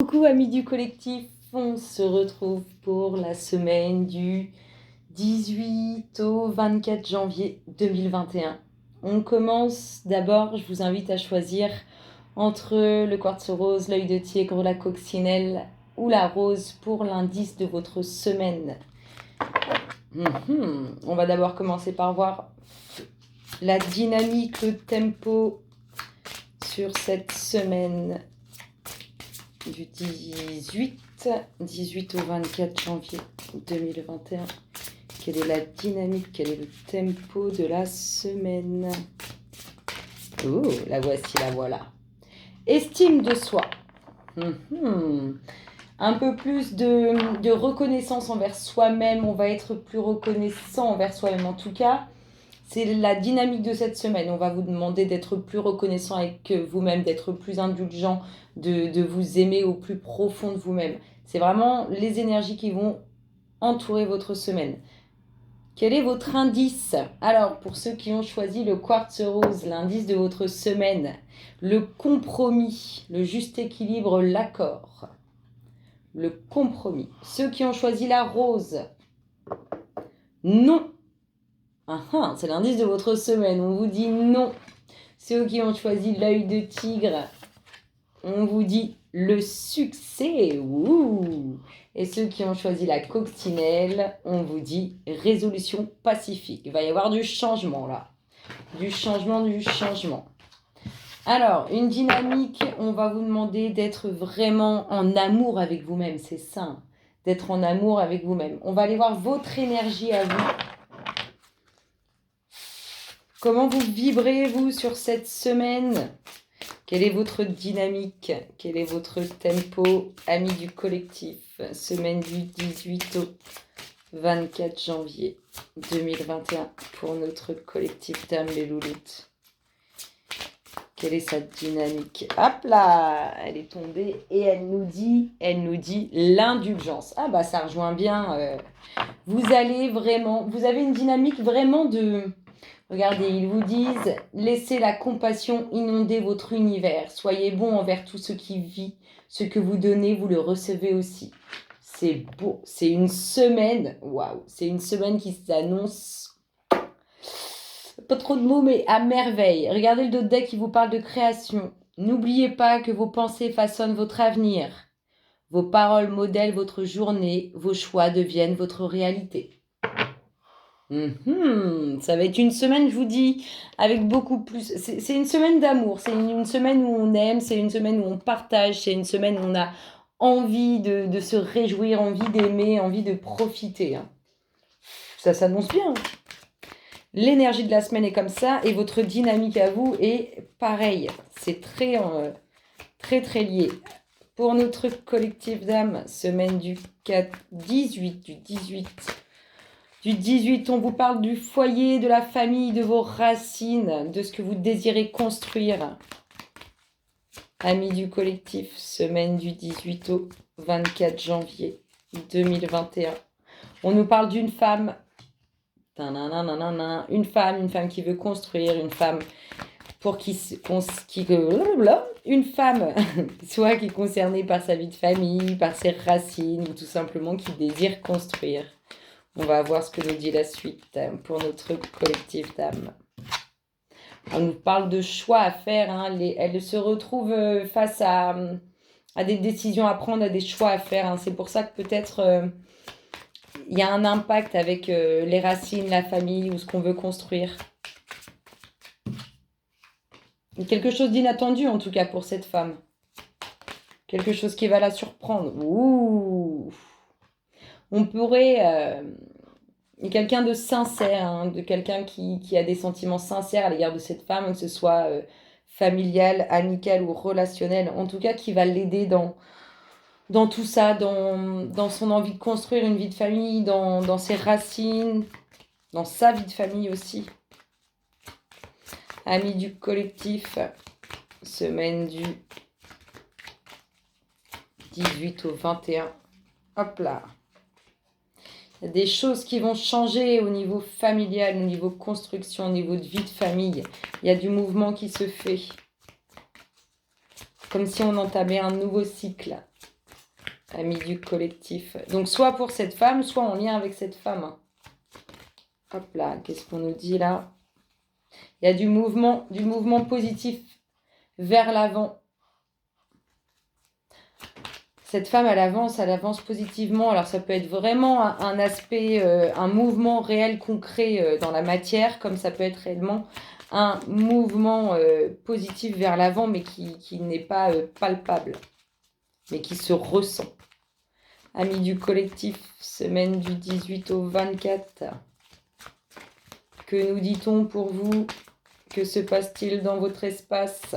Coucou amis du collectif, on se retrouve pour la semaine du 18 au 24 janvier 2021. On commence d'abord, je vous invite à choisir entre le quartz rose, l'œil de tigre, la coccinelle ou la rose pour l'indice de votre semaine. On va d'abord commencer par voir la dynamique, le tempo sur cette semaine du 18 au 24 janvier 2021. Quelle est la dynamique, quel est le tempo de la semaine? Oh, la voici, la voilà. Estime de soi. Un peu plus de reconnaissance envers soi-même. On va être plus reconnaissant envers soi-même. En tout cas, c'est la dynamique de cette semaine. On va vous demander d'être plus reconnaissant avec vous-même, d'être plus indulgent, de vous aimer au plus profond de vous-même. C'est vraiment les énergies qui vont entourer votre semaine. Quel est votre indice? Alors, pour ceux qui ont choisi le quartz rose, l'indice de votre semaine, le compromis, le juste équilibre, l'accord. Le compromis. Ceux qui ont choisi la rose, non. C'est l'indice de votre semaine, on vous dit non. Ceux qui ont choisi l'œil de tigre, on vous dit le succès. Ouh. Et ceux qui ont choisi la coccinelle, on vous dit résolution pacifique. Il va y avoir du changement là. Du changement. Alors, une dynamique, on va vous demander d'être vraiment en amour avec vous-même, c'est ça. D'être en amour avec vous-même. On va aller voir votre énergie à vous. Comment vous vibrez, vous, sur cette semaine? Quelle est votre dynamique? Quel est votre tempo, amis du collectif? Semaine du 18 au 24 janvier 2021 pour notre collectif d'âmes les louloutes. Quelle est sa dynamique? Hop là, elle est tombée et elle nous dit l'indulgence. Ah bah ça rejoint bien. Vous avez une dynamique vraiment de... Regardez, ils vous disent, laissez la compassion inonder votre univers. Soyez bon envers tout ce qui vit. Ce que vous donnez, vous le recevez aussi. C'est beau. C'est une semaine, waouh, c'est une semaine qui s'annonce, pas trop de mots, mais à merveille. Regardez le dos de deck qui vous parle de création. N'oubliez pas que vos pensées façonnent votre avenir. Vos paroles modèlent votre journée. Vos choix deviennent votre réalité. Ça va être une semaine, je vous dis, avec beaucoup plus. C'est une semaine d'amour, c'est une semaine où on aime, c'est une semaine où on partage, c'est une semaine où on a envie de se réjouir, envie d'aimer, envie de profiter. Ça s'annonce bien. L'énergie de la semaine est comme ça et votre dynamique à vous est pareille. C'est très, très, très lié. Pour notre collectif d'âmes, semaine du 18, on vous parle du foyer, de la famille, de vos racines, de ce que vous désirez construire. Amis du collectif, semaine du 18 au 24 janvier 2021. On nous parle d'une femme. Une femme qui veut construire, une femme une femme soit qui est concernée par sa vie de famille, par ses racines, ou tout simplement qui désire construire. On va voir ce que nous dit la suite pour notre collectif d'âmes. On nous parle de choix à faire. Elle se retrouve face à des décisions à prendre, à des choix à faire. C'est pour ça que peut-être il y a un impact avec les racines, la famille ou ce qu'on veut construire. Quelque chose d'inattendu en tout cas pour cette femme. Quelque chose qui va la surprendre. Ouh. On pourrait... quelqu'un de sincère, de quelqu'un qui a des sentiments sincères à l'égard de cette femme, que ce soit familial, amical ou relationnel, en tout cas qui va l'aider dans tout ça, dans son envie de construire une vie de famille, dans ses racines, dans sa vie de famille aussi. Amis du collectif, semaine du 18 au 21. Hop là. Il y a des choses qui vont changer au niveau familial, au niveau construction, au niveau de vie de famille. Il y a du mouvement qui se fait. Comme si on entamait un nouveau cycle. Amis du collectif. Donc, soit pour cette femme, soit en lien avec cette femme. Hop là, qu'est-ce qu'on nous dit là? Il y a du mouvement positif vers l'avant. Cette femme, elle avance positivement. Alors, ça peut être vraiment un aspect, un mouvement réel, concret dans la matière, comme ça peut être réellement un mouvement positif vers l'avant, mais qui n'est pas palpable, mais qui se ressent. Amis du collectif, semaine du 18 au 24. Que nous dit-on pour vous? Que se passe-t-il dans votre espace?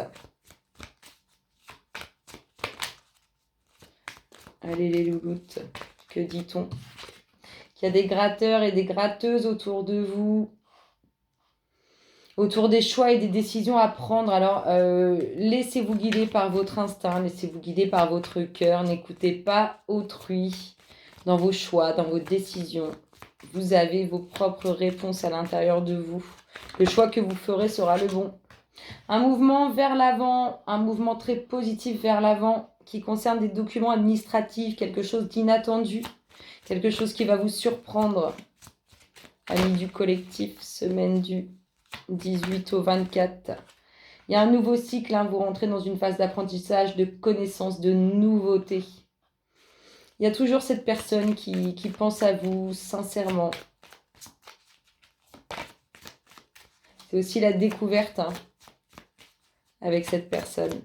Allez les louloutes, que dit-on? Qu'il y a des gratteurs et des gratteuses autour de vous, autour des choix et des décisions à prendre. Alors, laissez-vous guider par votre instinct, laissez-vous guider par votre cœur. N'écoutez pas autrui dans vos choix, dans vos décisions. Vous avez vos propres réponses à l'intérieur de vous. Le choix que vous ferez sera le bon. Un mouvement vers l'avant, un mouvement très positif vers l'avant qui concerne des documents administratifs, quelque chose d'inattendu, quelque chose qui va vous surprendre. Amis du collectif, semaine du 18 au 24. Il y a un nouveau cycle, vous rentrez dans une phase d'apprentissage, de connaissance, de nouveauté. Il y a toujours cette personne qui pense à vous sincèrement. C'est aussi la découverte avec cette personne.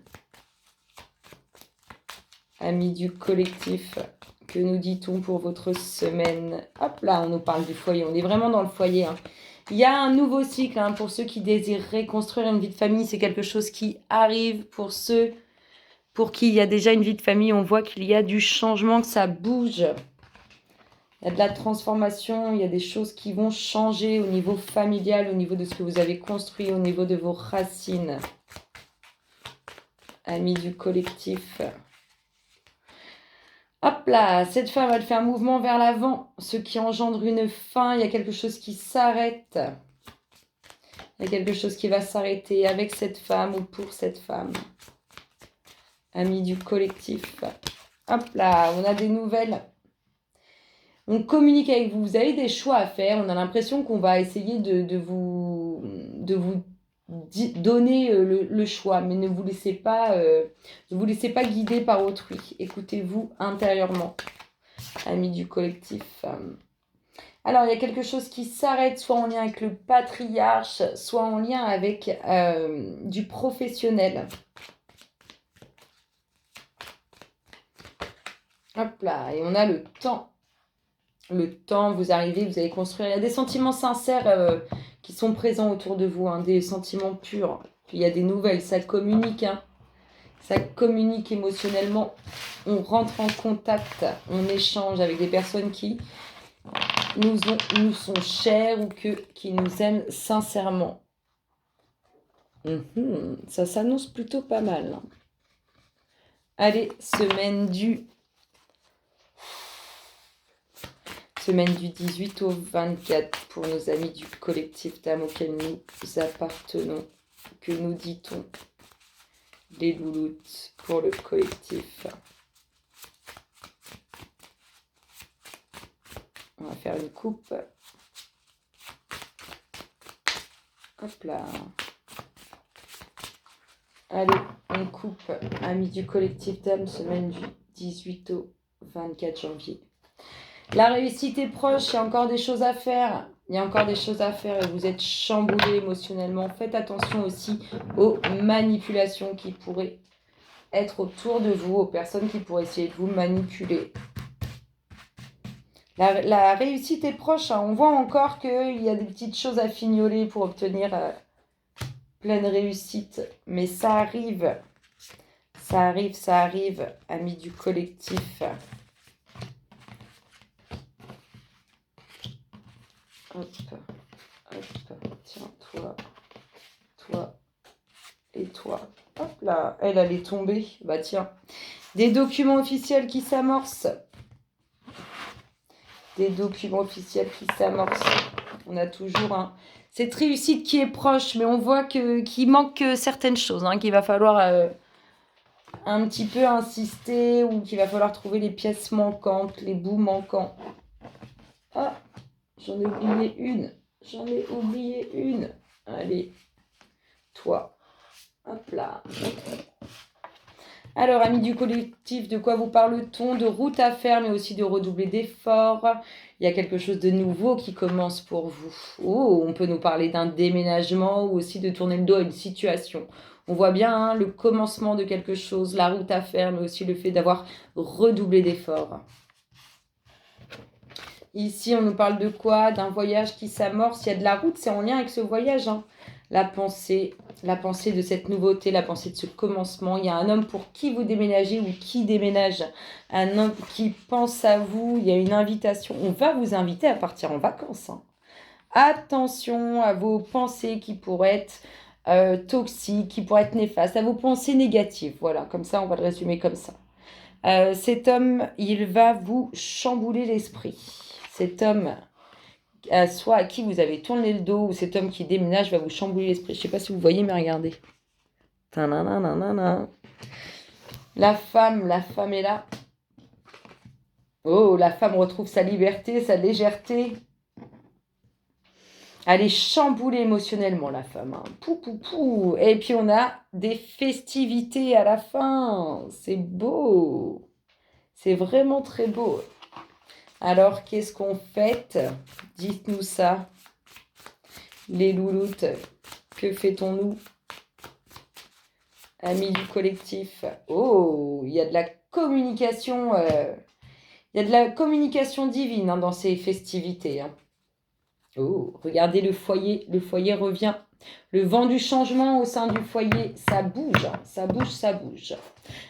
Amis du collectif, que nous dit-on pour votre semaine? Hop là, on nous parle du foyer, on est vraiment dans le foyer. Il y a un nouveau cycle pour ceux qui désireraient construire une vie de famille. C'est quelque chose qui arrive pour ceux pour qui il y a déjà une vie de famille. On voit qu'il y a du changement, que ça bouge. Il y a de la transformation, il y a des choses qui vont changer au niveau familial, au niveau de ce que vous avez construit, au niveau de vos racines. Amis du collectif. Hop là, cette femme, elle fait un mouvement vers l'avant, ce qui engendre une fin. Il y a quelque chose qui s'arrête. Il y a quelque chose qui va s'arrêter avec cette femme ou pour cette femme. Amis du collectif. Hop là, on a des nouvelles. On communique avec vous. Vous avez des choix à faire. On a l'impression qu'on va essayer de vous donner le choix, mais ne vous laissez pas guider par autrui. Écoutez-vous intérieurement, amis du collectif. Alors, il y a quelque chose qui s'arrête, soit en lien avec le patriarche, soit en lien avec du professionnel. Hop là, et on a le temps. Le temps, vous arrivez, vous allez construire. Il y a des sentiments sincères qui sont présents autour de vous, des sentiments purs. Puis il y a des nouvelles, ça communique. Ça communique émotionnellement. On rentre en contact, on échange avec des personnes qui nous sont chères ou qui nous aiment sincèrement. Ça s'annonce plutôt pas mal. Allez, semaine du 18 au 24 pour nos amis du collectif d'âme auquel nous appartenons. Que nous dit-on? Les louloutes pour le collectif. On va faire une coupe. Hop là. Allez, on coupe. Amis du collectif d'âme, semaine du 18 au 24 janvier. La réussite est proche, il y a encore des choses à faire. Il y a encore des choses à faire et vous êtes chamboulé émotionnellement. Faites attention aussi aux manipulations qui pourraient être autour de vous, aux personnes qui pourraient essayer de vous manipuler. La réussite est proche. On voit encore qu'il y a des petites choses à fignoler pour obtenir pleine réussite. Mais ça arrive. Ça arrive, amis du collectif. Hop, tiens, toi et toi. Hop là, elle est tombée. Bah tiens, des documents officiels qui s'amorcent. Des documents officiels qui s'amorcent. On a toujours cette réussite qui est proche, mais on voit qu'il manque certaines choses, qu'il va falloir un petit peu insister ou qu'il va falloir trouver les pièces manquantes, les bouts manquants. Ah, j'en ai oublié une. J'en ai oublié une. Allez, toi. Hop là. Alors, amis du collectif, de quoi vous parle-t-on? De route à faire, mais aussi de redoubler d'efforts. Il y a quelque chose de nouveau qui commence pour vous. Oh, on peut nous parler d'un déménagement ou aussi de tourner le dos à une situation. On voit bien hein, le commencement de quelque chose, la route à faire, mais aussi le fait d'avoir redoublé d'efforts. Ici, on nous parle de quoi? D'un voyage qui s'amorce. Il y a de la route, c'est en lien avec ce voyage. Hein. La pensée de cette nouveauté, la pensée de ce commencement. Il y a un homme pour qui vous déménagez ou qui déménage. Un homme qui pense à vous. Il y a une invitation. On va vous inviter à partir en vacances. Hein. Attention à vos pensées qui pourraient être toxiques, qui pourraient être néfastes, à vos pensées négatives. Voilà, comme ça, on va le résumer comme ça. Cet homme, il va vous chambouler l'esprit. Cet homme, soit à qui vous avez tourné le dos, ou cet homme qui déménage va vous chambouler l'esprit. Je ne sais pas si vous voyez, mais regardez. La femme est là. Oh, la femme retrouve sa liberté, sa légèreté. Elle est chamboulée émotionnellement, la femme. Hein. Pou, pou, pou. Et puis, on a des festivités à la fin. C'est beau. C'est vraiment très beau. Alors, qu'est-ce qu'on fête? Dites-nous ça. Les louloutes, que fait-on-nous? Amis du collectif. Oh, il y a de la communication. Il y a de la communication divine hein, dans ces festivités. Hein. Oh, regardez le foyer. Le foyer revient. Le vent du changement au sein du foyer, ça bouge, ça bouge, ça bouge.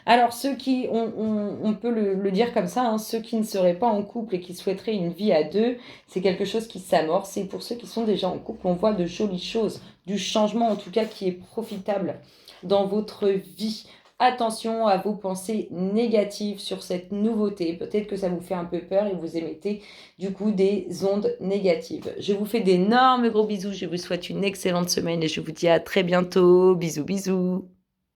Alors, ceux qui, on peut le dire comme ça, hein, ceux qui ne seraient pas en couple et qui souhaiteraient une vie à deux, c'est quelque chose qui s'amorce. Et pour ceux qui sont déjà en couple, on voit de jolies choses, du changement en tout cas qui est profitable dans votre vie. Attention à vos pensées négatives sur cette nouveauté. Peut-être que ça vous fait un peu peur et vous émettez du coup des ondes négatives. Je vous fais d'énormes gros bisous. Je vous souhaite une excellente semaine et je vous dis à très bientôt. Bisous, bisous.